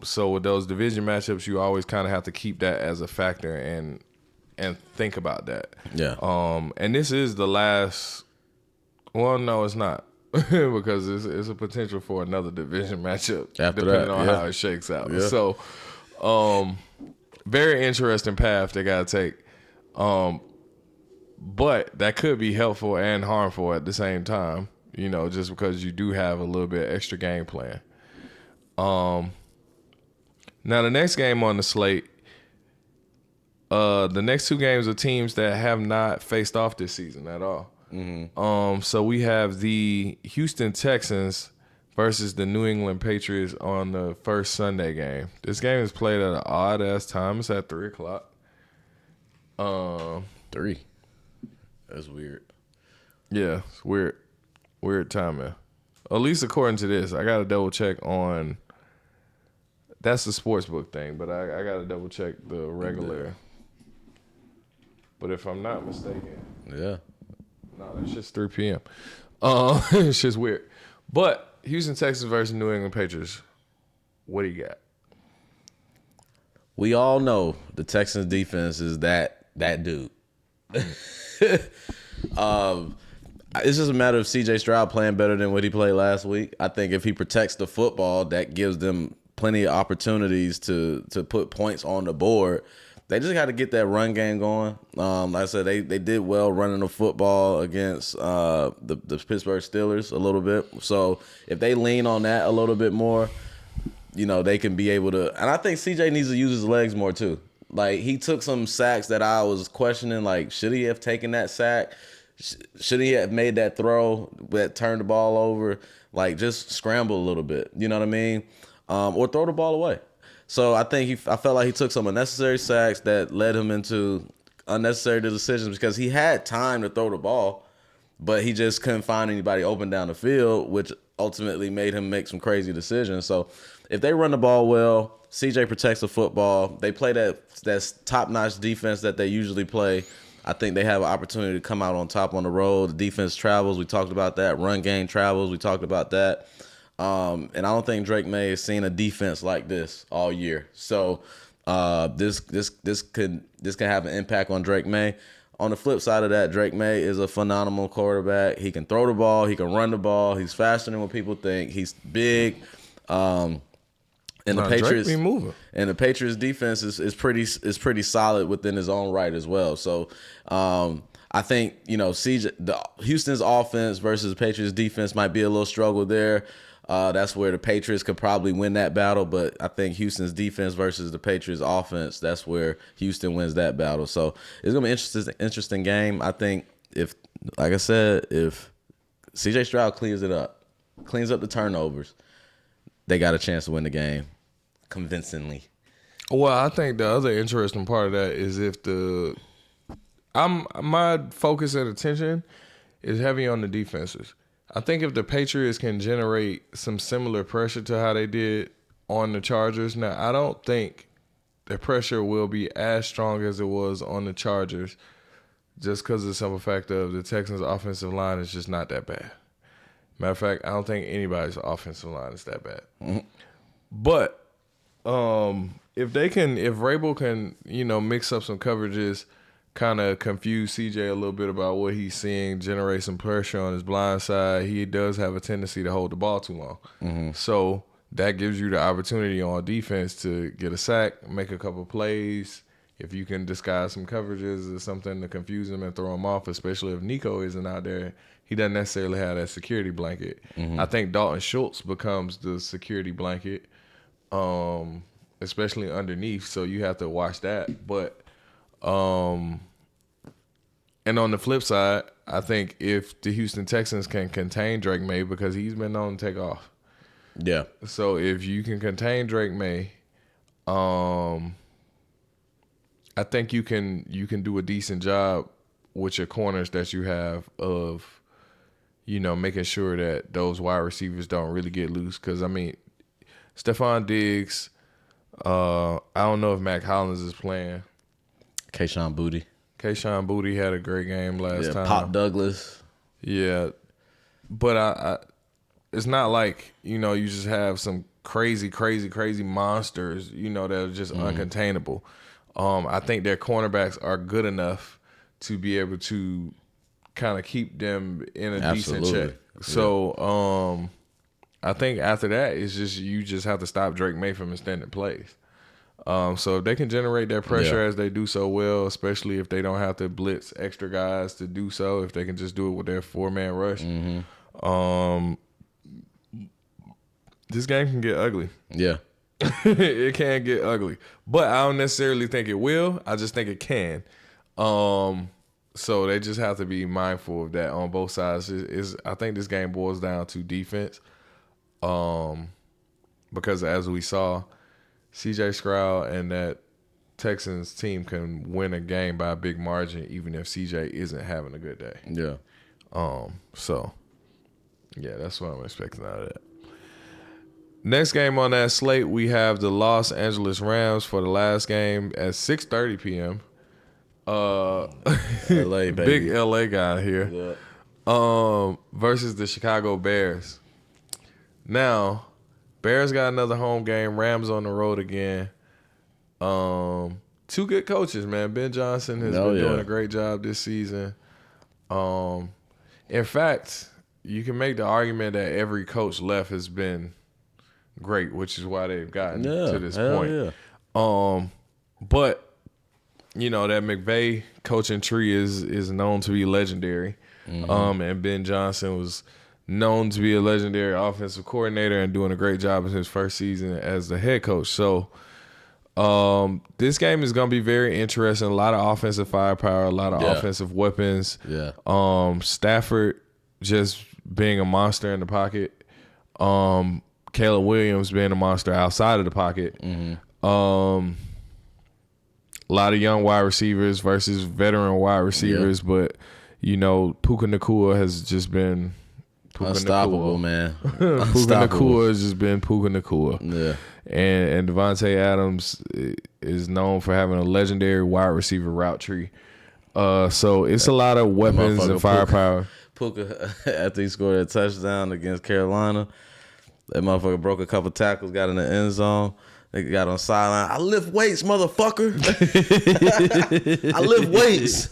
S1: So with those division matchups, you always kind of have to keep that as a factor and think about that. Yeah. And this is the last. Well, no, it's not, because it's a potential for another division matchup depending on how it shakes out. Yeah. So, very interesting path they gotta take. But that could be helpful and harmful at the same time. Just because you do have a little bit extra game plan. Now the next game on the slate, the next two games are teams that have not faced off this season at all. Mm-hmm. So we have the Houston Texans versus the New England Patriots on the first Sunday game. This game is played at an odd ass time. It's at 3:00.
S2: 3. That's weird.
S1: Yeah, it's weird. Weird timing. At least according to this, I gotta double check on. That's the sportsbook thing, but I gotta double check the regular. But if I'm not mistaken, no, it's just 3 p.m. It's just weird. But Houston Texans versus New England Patriots. What do you got?
S2: We all know the Texans defense is that dude. It's just a matter of C.J. Stroud playing better than what he played last week. I think if he protects the football, that gives them plenty of opportunities to put points on the board. They just got to get that run game going. Like I said, they did well running the football against the Pittsburgh Steelers a little bit. So if they lean on that a little bit more, they can be able to. And I think C.J. needs to use his legs more too. Like, he took some sacks that I was questioning. Like, should he have taken that sack? Should he have made that throw that turned the ball over? Like, just scramble a little bit. You know what I mean? Or throw the ball away. So I felt like he took some unnecessary sacks that led him into unnecessary decisions because he had time to throw the ball, but he just couldn't find anybody open down the field, which ultimately made him make some crazy decisions. So if they run the ball well, CJ protects the football, they play that top-notch defense that they usually play, I think they have an opportunity to come out on top on the road. The defense travels. We talked about that. Run game travels. We talked about that. And I don't think Drake May has seen a defense like this all year. So this could have an impact on Drake May. On the flip side of that, Drake May is a phenomenal quarterback. He can throw the ball. He can run the ball. He's faster than what people think. He's big. And the Patriots defense is pretty solid within his own right as well. So I think Houston's offense versus the Patriots defense might be a little struggle there. That's where the Patriots could probably win that battle, but I think Houston's defense versus the Patriots offense, that's where Houston wins that battle. So it's gonna be an interesting game. I think if CJ Stroud cleans up the turnovers, they got a chance to win the game convincingly.
S1: Well, I think the other interesting part of that is if my focus and attention is heavy on the defenses. I think if the Patriots can generate some similar pressure to how they did on the Chargers, now I don't think the pressure will be as strong as it was on the Chargers, just because of the simple fact of the Texans' offensive line is just not that bad. Matter of fact, I don't think anybody's offensive line is that bad. Mm-hmm. But if Vrabel can, mix up some coverages, kind of confuse CJ a little bit about what he's seeing, generate some pressure on his blind side, he does have a tendency to hold the ball too long. Mm-hmm. So that gives you the opportunity on defense to get a sack, make a couple plays. If you can disguise some coverages or something to confuse him and throw him off, especially if Nico isn't out there, he doesn't necessarily have that security blanket. Mm-hmm. I think Dalton Schultz becomes the security blanket, especially underneath, so you have to watch that. But and on the flip side, I think if the Houston Texans can contain Drake May, because he's been known to take off.
S2: Yeah.
S1: So if you can contain Drake May, I think you can do a decent job with your corners that you have of, making sure that those wide receivers don't really get loose. Because, Stephon Diggs, I don't know if Mac Hollins is playing.
S2: Kayshon Boutte had a great game last time.
S1: Pop
S2: Douglas.
S1: Yeah. But I it's not like, you just have some crazy monsters, that are just uncontainable. I think their cornerbacks are good enough to be able to kind of keep them in a decent check. So I think after that, it's just you just have to stop Drake May from extended plays. So if they can generate that pressure as they do so well, especially if they don't have to blitz extra guys to do so, if they can just do it with their 4-man rush, this game can get ugly.
S2: Yeah.
S1: It can get ugly. But I don't necessarily think it will. I just think it can. So they just have to be mindful of that on both sides. I think this game boils down to defense. Because as we saw, CJ Stroud and that Texans team can win a game by a big margin even if CJ isn't having a good day.
S2: Yeah.
S1: So, yeah, that's what I'm expecting out of that. Next game on that slate, we have the Los Angeles Rams for the last game at 6:30 p.m.
S2: LA, baby.
S1: Big LA guy here. Yeah. Versus the Chicago Bears. Now, Bears got another home game. Rams on the road again. Two good coaches, man. Ben Johnson has been doing a great job this season. In fact, you can make the argument that every coach left has been great, which is why they've gotten to this point. Yeah. But that McVay coaching tree is known to be legendary. Mm-hmm. And Ben Johnson was known to be a legendary offensive coordinator and doing a great job in his first season as the head coach. So this game is going to be very interesting. A lot of offensive firepower, a lot of offensive weapons. Yeah. Stafford just being a monster in the pocket. Caleb Williams being a monster outside of the pocket. Mm-hmm. A lot of young wide receivers versus veteran wide receivers, but Puka Nacua has just been
S2: unstoppable, man.
S1: Puka Nacua has just been Puka Nacua. Yeah. And Devontae Adams is known for having a legendary wide receiver route tree. So it's a lot of weapons and firepower.
S2: Puka, after he scored a touchdown against Carolina, that motherfucker broke a couple tackles, got in the end zone. They got on sideline. I lift weights, motherfucker. I lift weights.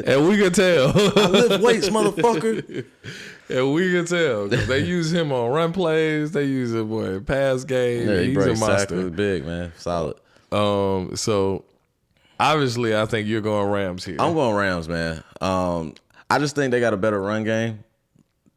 S1: And we can tell.
S2: I lift weights, motherfucker.
S1: And we can tell. Because they use him on run plays. They use him in pass game.
S2: Yeah,
S1: he's a monster.
S2: He's big, man. Solid.
S1: So, obviously, I think you're going Rams here.
S2: I'm going Rams, man. I just think they got a better run game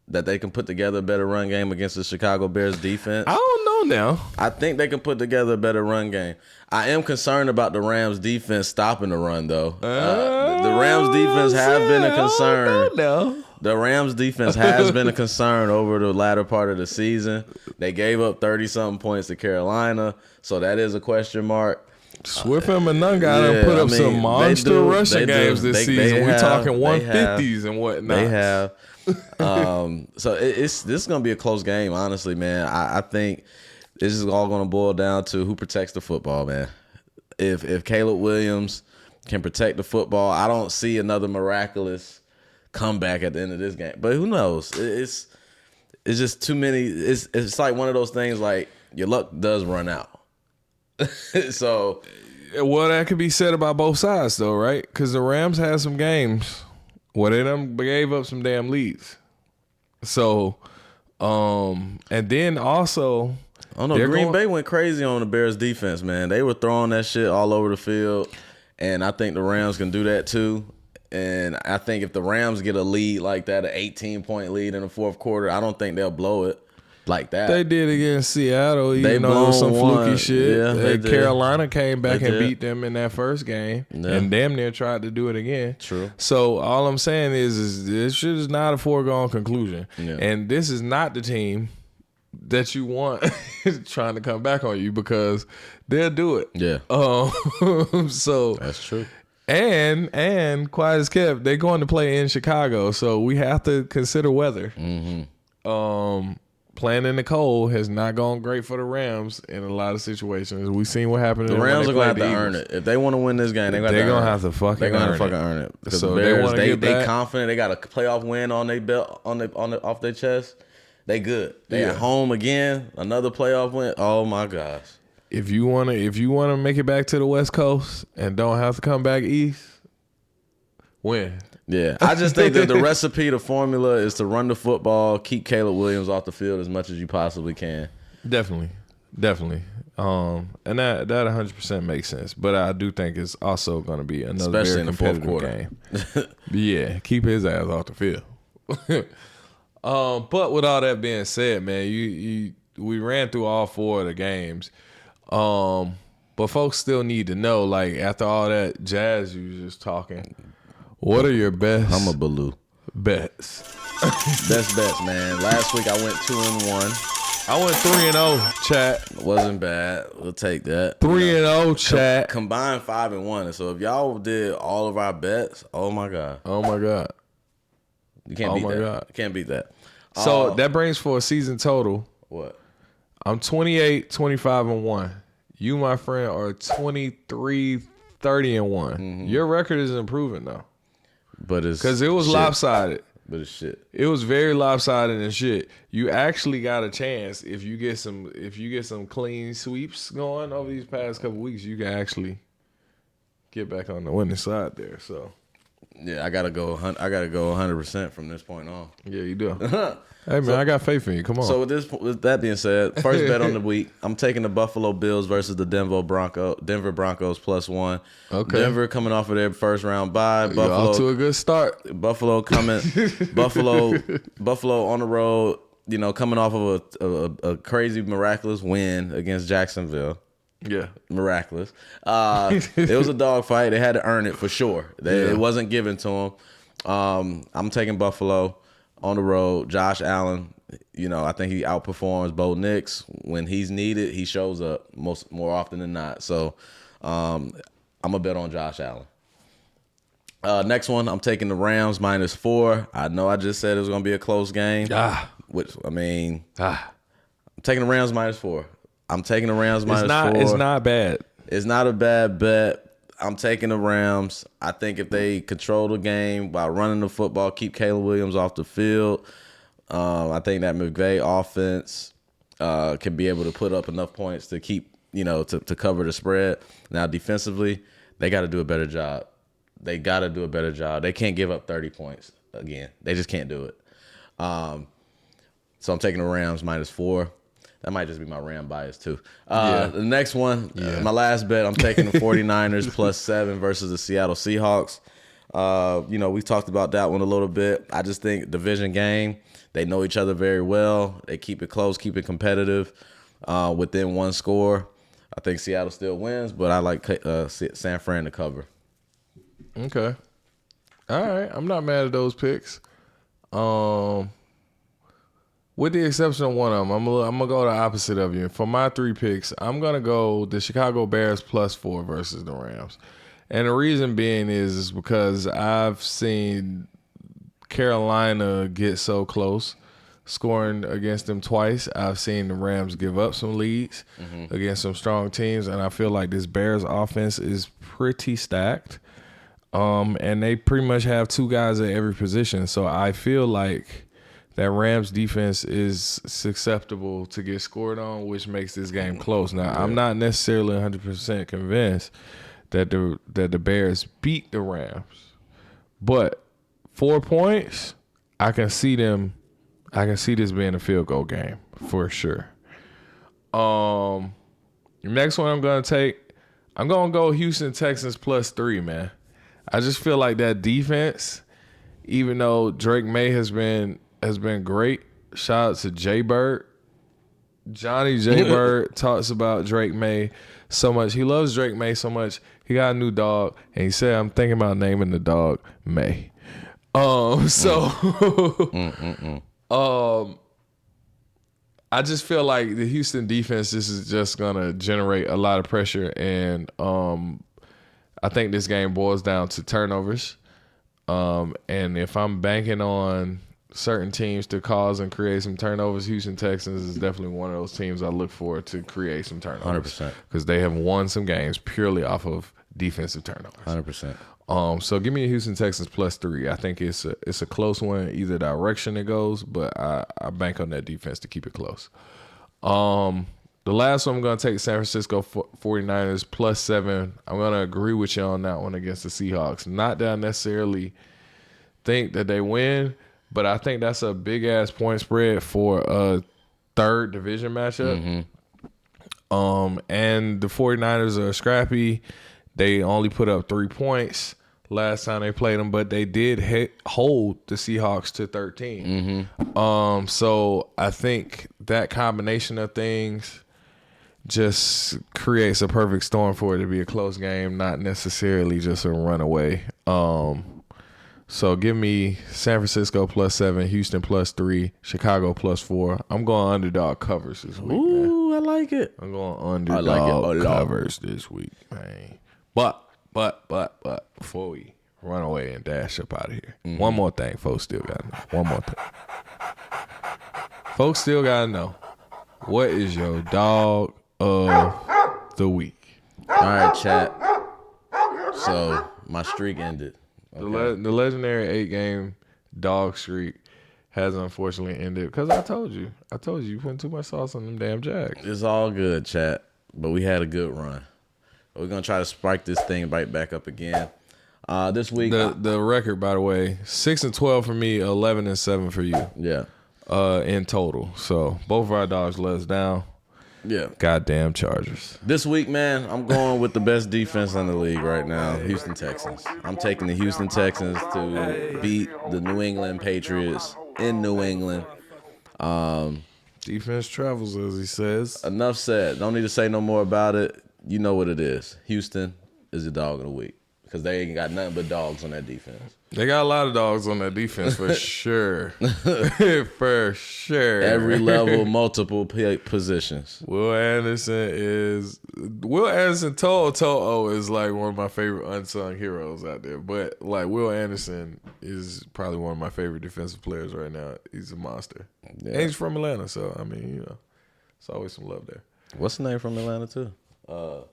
S2: that they can put together a better run game against the Chicago Bears defense?
S1: I don't know now.
S2: I think they can put together a better run game. I am concerned about the Rams defense stopping the run, though. The Rams defense has been a concern. The Rams defense has been a concern over the latter part of the season. They gave up 30-something points to Carolina, so that is a question mark.
S1: Swift and Monunga put up some monster rushing games this season. We're talking 150s and whatnot.
S2: They have. So this is going to be a close game, honestly, man. I think this is all going to boil down to who protects the football, man. If Caleb Williams can protect the football, I don't see another miraculous comeback at the end of this game. But who knows? It's just too many. It's like one of those things like your luck does run out. So,
S1: well, that could be said about both sides, though, right? Because the Rams had some games where they done gave up some damn leads. So, and then also,
S2: I don't know. Green Bay went crazy on the Bears defense, man. They were throwing that shit all over the field, and I think the Rams can do that too. And I think if the Rams get a lead like that, an 18-point lead in the fourth quarter, I don't think they'll blow it like that.
S1: They did against Seattle, even though it was some fluky shit.
S2: Yeah,
S1: Carolina came back and beat them in that first game and damn near tried to do it again.
S2: True.
S1: So all I'm saying is this shit is not a foregone conclusion.
S2: Yeah.
S1: And this is not the team that you want trying to come back on you because they'll do it.
S2: Yeah.
S1: So
S2: that's true.
S1: And quiet as kept, they're going to play in Chicago, so we have to consider weather.
S2: Mm-hmm.
S1: Playing in the cold has not gone great for the Rams in a lot of situations. We've seen what happened.
S2: The Rams are going to have to earn it. If they want to win this game, they're going to have to fucking earn it. Because
S1: so
S2: the Bears, they confident. They got a playoff win on their belt, off their chest. They good. They at home again. Another playoff win. Oh my gosh.
S1: If you wanna make it back to the West Coast and don't have to come back east, win.
S2: Yeah, I just think that the recipe, the formula is to run the football, keep Caleb Williams off the field as much as you possibly can.
S1: Definitely. And that 100% makes sense. But I do think it's also going to be another
S2: especially
S1: very
S2: in the fourth
S1: competitive
S2: quarter.
S1: game. Yeah, keep his ass off the field. But with all that being said, man, we ran through all four of the games. But folks still need to know, like, after all that jazz you was just talking, what are your best
S2: I'm a Baloo.
S1: bets?
S2: Best bets, man. Last week I went 2-1.
S1: I went 3-0, chat.
S2: Wasn't bad. We'll take that.
S1: 3-0, chat.
S2: Combined 5-1. So if y'all did all of our bets, oh my God.
S1: Oh my God.
S2: You can't beat that. God. You can't beat that.
S1: So that brings for a season total.
S2: What?
S1: I'm 28, 25-1. You, my friend, are 23, 30-1. Mm-hmm. Your record is improving though.
S2: But it's
S1: because it was lopsided.
S2: But it's shit.
S1: It was very lopsided and shit. You actually got a chance if you get some clean sweeps going over these past couple weeks. You can actually get back on the winning side there. So
S2: yeah, I gotta go 100% from this point on.
S1: Yeah, you do. Hey man, I got faith in you. Come on.
S2: So with that being said, first bet on the week, I'm taking the Buffalo Bills versus the Denver Broncos +1.
S1: Okay.
S2: Denver coming off of their first round bye.
S1: Buffalo off to a good start.
S2: Buffalo on the road. You know, coming off of a crazy miraculous win against Jacksonville.
S1: Yeah,
S2: miraculous. It was a dogfight. They had to earn it for sure. It wasn't given to them. I'm taking Buffalo on the road. Josh Allen, you know, I think he outperforms Bo Nix. When he's needed, he shows up more often than not. So I'm a bet on Josh Allen. Next one, I'm taking the Rams -4. I know I just said it was going to be a close game. I'm taking the Rams -4. I'm taking the Rams -4.
S1: It's not bad.
S2: It's not a bad bet. I'm taking the Rams. I think if they control the game by running the football, keep Caleb Williams off the field, I think that McVay offense can be able to put up enough points to keep, to cover the spread. Now, defensively, they got to do a better job. They can't give up 30 points again. They just can't do it. So I'm taking the Rams -4. That might just be my Ram bias, too. The next one, my last bet, I'm taking the 49ers +7 versus the Seattle Seahawks. We've talked about that one a little bit. I just think division game, they know each other very well. They keep it close, keep it competitive within one score. I think Seattle still wins, but I like San Fran to cover.
S1: Okay. All right. I'm not mad at those picks. With the exception of one of them, I'm gonna go the opposite of you. For my 3 picks, I'm gonna go the Chicago Bears +4 versus the Rams, and the reason being is because I've seen Carolina get so close, scoring against them twice. I've seen the Rams give up some leads against some strong teams, and I feel like this Bears offense is pretty stacked. And they pretty much have 2 guys at every position, so I feel like that Rams defense is susceptible to get scored on, which makes this game close. Now, I'm not necessarily 100% convinced that the Bears beat the Rams, but 4 points, I can see this being a field goal game for sure. The next one I'm gonna go Houston Texans +3, man. I just feel like that defense, even though Drake May has been great. Shout out to Jay Bird. Johnny Jay Bird talks about Drake May so much. He loves Drake May so much. He got a new dog, and he said, "I'm thinking about naming the dog May." I just feel like the Houston defense, this is just gonna generate a lot of pressure, and I think this game boils down to turnovers. And if I'm banking on certain teams to cause and create some turnovers, Houston Texans is definitely one of those teams I look for to create some turnovers.
S2: 100%.
S1: Because they have won some games purely off of defensive turnovers.
S2: 100%.
S1: So give me the Houston Texans +3. I think it's a close one, either direction it goes, but I bank on that defense to keep it close. The last one I'm going to take San Francisco 49ers +7. I'm going to agree with you on that one against the Seahawks. Not that I necessarily think that they win, but I think that's a big-ass point spread for a third division matchup. And the 49ers are scrappy. They only put up 3 points last time they played them, but they did hold the Seahawks to 13. So I think that combination of things just creates a perfect storm for it to be a close game, not necessarily just a runaway. So give me San Francisco +7, Houston +3, Chicago +4. I'm going underdog covers this week.
S2: Ooh,
S1: man.
S2: I like it.
S1: I'm going underdog covers this week, man. But before we run away and dash up out of here, one more thing, folks still got to know. One more thing. Folks still got to know, what is your dog of the week?
S2: All right, chat. So my streak ended. Okay.
S1: The legendary 8-game dog streak has unfortunately ended because I told you you putting too much sauce on them damn Jags.
S2: It's all good, chat. But we had a good run. We're gonna try to spike this thing right back up again. This week,
S1: the record, by the way, 6-12 for me, 11-7 for you.
S2: Yeah.
S1: In total. So both of our dogs let us down.
S2: Yeah.
S1: Goddamn Chargers.
S2: This week, man, I'm going with the best defense in the league right now, Houston Texans. I'm taking the Houston Texans to beat the New England Patriots in New England.
S1: Defense travels, as he says.
S2: Enough said. Don't need to say no more about it. You know what it is. Houston is the dog of the week because they ain't got nothing but dogs on that defense.
S1: They got a lot of dogs on that defense for sure. For sure.
S2: Every level, multiple positions.
S1: Will Anderson Toto is like one of my favorite unsung heroes out there. But like Will Anderson is probably one of my favorite defensive players right now. He's a monster. Yeah. And he's from Atlanta, so I mean, it's always some love there.
S2: What's the name from Atlanta too? The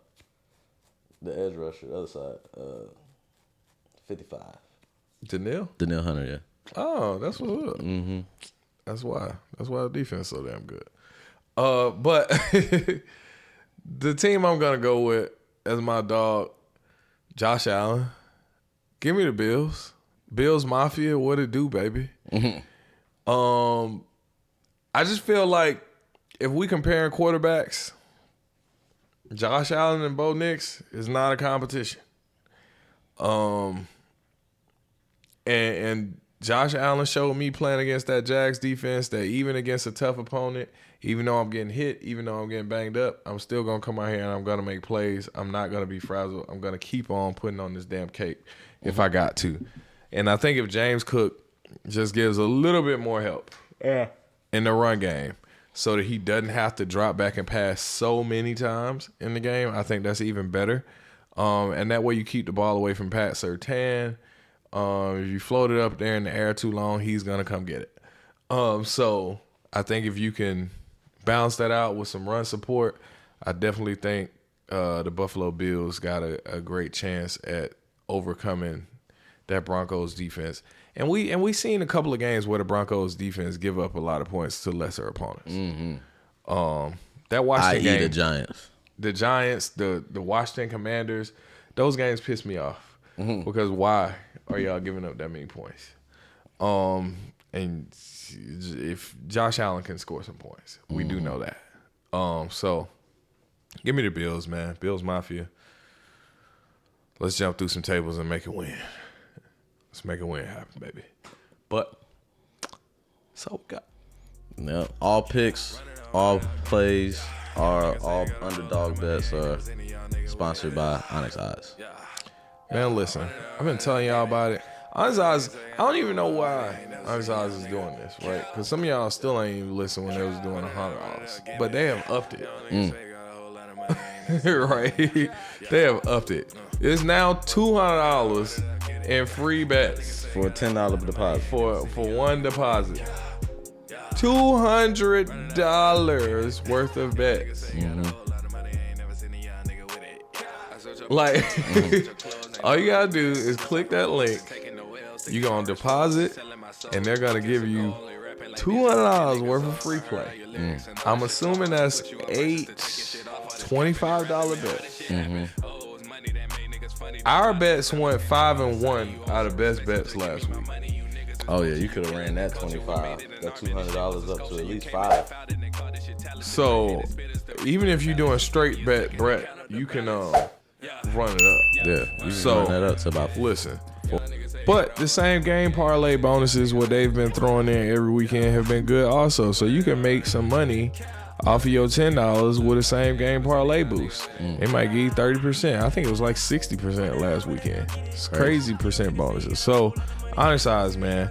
S2: edge rusher, the other side. 55. Danielle Hunter, yeah.
S1: Oh, that's what's up. Mm-hmm. That's why the defense is so damn good. But the team I'm gonna go with as my dog, Josh Allen. Give me the Bills. Bills Mafia, what it do, baby? Mm-hmm. I just feel like if we comparing quarterbacks, Josh Allen and Bo Nix is not a competition. And Josh Allen showed me playing against that Jags defense that even against a tough opponent, even though I'm getting hit, even though I'm getting banged up, I'm still going to come out here and I'm going to make plays. I'm not going to be frazzled. I'm going to keep on putting on this damn cape if I got to. And I think if James Cook just gives a little bit more help in the run game so that he doesn't have to drop back and pass so many times in the game, I think that's even better. And that way you keep the ball away from Pat Surtain. If you float it up there in the air too long, he's going to come get it. So I think if you can balance that out with some run support, I definitely think the Buffalo Bills got a great chance at overcoming that Broncos defense. And we seen a couple of games where the Broncos defense give up a lot of points to lesser opponents. Mm-hmm. That Washington game, the Giants, the Washington Commanders, those games piss me off. Mm-hmm. Because why are y'all giving up that many points? And if Josh Allen can score some points, we do know that. So give me the Bills, man. Bills Mafia. Let's jump through some tables and make it win. Let's make a win happen, baby. But that's all we got.
S2: Yeah, all picks, all plays, all underdog bets are sponsored by Onyx Odds.
S1: Man, listen, I've been telling y'all about it. Onyx Odds, I don't even know why Onyx Odds is doing this, right? Because some of y'all still ain't even listening when they was doing $100. But they have upped it. Right? They have upped it. It's now $200 in free bets.
S2: For a $10 deposit.
S1: For one deposit. $200 worth of bets. Mm-hmm. Like, all you gotta do is click that link. You're gonna deposit, and they're gonna give you $200 worth of free play. I'm assuming that's 8 $25 bets. Mm-hmm. Our bets went 5-1 out of best bets last week.
S2: Oh yeah, you could have ran that 25, that $200 up to at least 5.
S1: So even if you're doing straight bet, Brett, you can run it up.
S2: Yeah, you can run that up to about.
S1: Listen, but the same game parlay bonuses, what they've been throwing in every weekend, have been good also. So you can make some money off of your $10 with a same game parlay boost. It might give you 30%. I think it was like 60% last weekend. It's crazy percent bonuses. So Onyx Odds, man.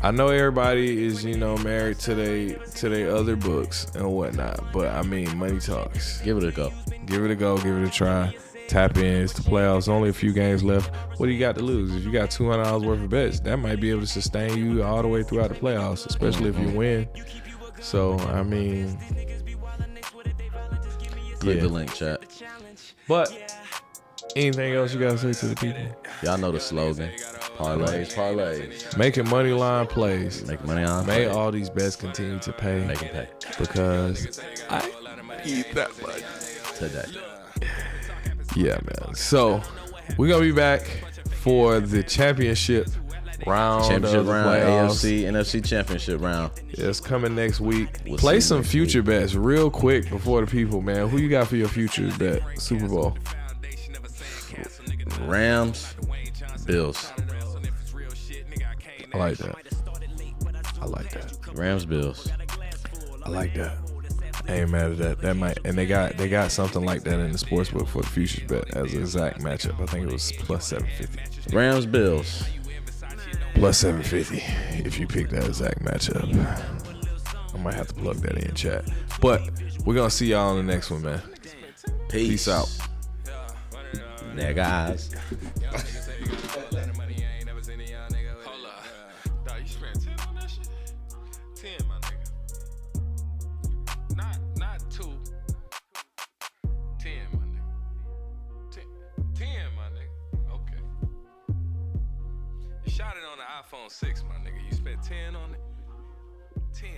S1: I know everybody is, married to they other books and whatnot, but I mean, money talks.
S2: Give it a go.
S1: Give it a go. Give it a try. Tap in. It's the playoffs. Only a few games left. What do you got to lose? If you got $200 worth of bets, that might be able to sustain you all the way throughout the playoffs, especially if you win. So, I mean,
S2: click the link, chat.
S1: But anything else you got to say to the people?
S2: Y'all know the slogan. Parlays.
S1: Making money line plays.
S2: Make money on.
S1: May all these bets continue to pay.
S2: Make them pay.
S1: Because I need that money
S2: today.
S1: Yeah, man. So we're gonna be back for the championship round.
S2: AFC, NFC championship round.
S1: It's coming next week. Play some future bets real quick before the people, man. Who you got for your future bet? Super Bowl.
S2: Rams, Bills.
S1: I like that.
S2: Rams, Bills.
S1: I like that. I ain't mad at that. That might, and they got something like that in the sportsbook for the futures bet as an exact matchup. I think it was plus 750.
S2: Rams, Bills.
S1: Plus 750 if you pick that exact matchup. I might have to plug that in, chat. But we're gonna see y'all on the next one, man. Peace out.
S2: There, guys.
S1: Shot it on the iPhone 6, my nigga. You spent 10 on it? 10.